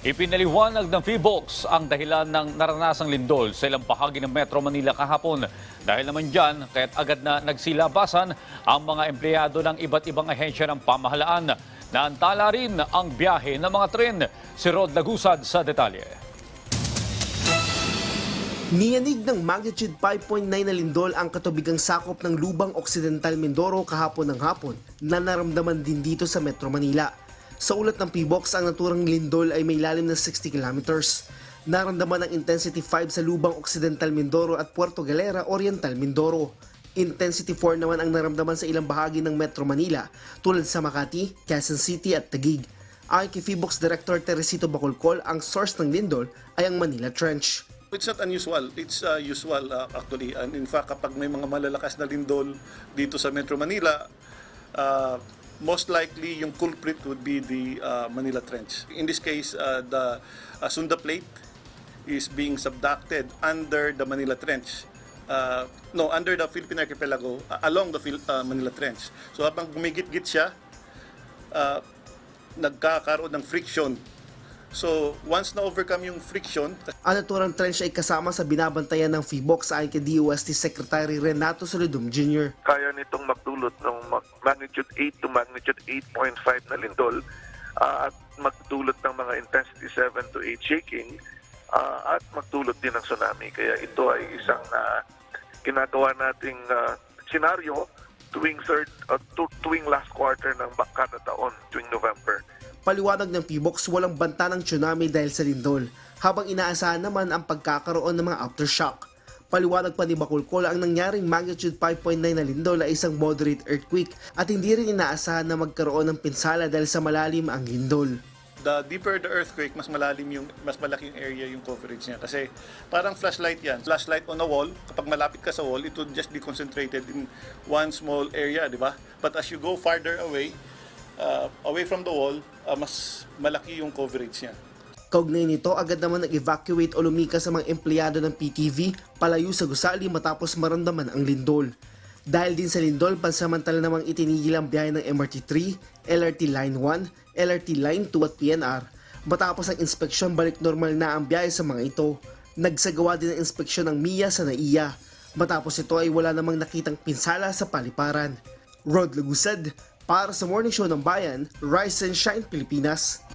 Ipinaliwanag ng PHIVOLCS ang dahilan ng naranasang lindol sa ilang bahagi ng Metro Manila kahapon. Dahil naman dyan, kaya't agad na nagsilabasan ang mga empleyado ng iba't ibang ahensya ng pamahalaan. Naantala rin ang biyahe ng mga tren. Si Rod Lagusad sa detalye. Niyanig ng magnitude 5.9 na lindol ang katubigang sakop ng Lubang Occidental Mindoro kahapon ng hapon na naramdaman din dito sa Metro Manila. Sa ulat ng PHIVOLCS, ang naturang lindol ay may lalim na 60 kilometers. Naramdaman ang intensity 5 sa Lubang Occidental Mindoro at Puerto Galera Oriental Mindoro. Intensity 4 naman ang naramdaman sa ilang bahagi ng Metro Manila tulad sa Makati, Quezon City at Taguig. Ayon kay PHIVOLCS Director Teresito Bacolcol, ang source ng lindol ay ang Manila Trench. It's not unusual. It's usual actually. And in fact, kapag may mga malalakas na lindol dito sa Metro Manila, most likely yung culprit would be the Manila Trench. In this case, the Sunda Plate is being subducted under the Manila Trench. Under the Philippine Archipelago, along the Manila Trench. So habang gumigit-git siya, nagkakaroon ng friction. So, once na-overcome yung friction... Ang naturang trench ay kasama sa binabantayan ng PHIVOLCS ayon kay DOST Secretary Renato Solidum Jr. Kaya nitong magdulot ng magnitude 8 to magnitude 8.5 na lindol at magdulot ng mga intensity 7 to 8 shaking at magdulot din ng tsunami. Kaya ito ay isang ginagawa nating senaryo tuwing last quarter ng kada taon, tuwing November. Paliwanag ng PHIVOLCS, walang banta ng tsunami dahil sa lindol, habang inaasahan naman ang pagkakaroon ng mga aftershock. Paliwanag pa ni Bacolcol, ang nangyaring magnitude 5.9 na lindol ay isang moderate earthquake at hindi rin inaasahan na magkaroon ng pinsala dahil sa malalim ang lindol. The deeper the earthquake, mas malaking area yung coverage niya. Kasi parang flashlight yan. Flashlight on a wall, kapag malapit ka sa wall, it would just be concentrated in one small area, di ba? But as you go farther away from the wall, mas malaki yung coverage niya. Kaugnay nito, agad naman nag-evacuate o lumikas sa mga empleyado ng PTV palayo sa gusali matapos maramdaman ang lindol. Dahil din sa lindol, pansamantala namang itinigil ang biyahe ng MRT-3, LRT Line 1, LRT Line 2 at PNR. Matapos ang inspeksyon, balik normal na ang biyahe sa mga ito. Nagsagawa din ng inspeksyon ng MIA sa NAIA. Matapos ito ay wala namang nakitang pinsala sa paliparan. Rod Lagusad, para sa Morning Show ng Bayan, Rise and Shine Pilipinas.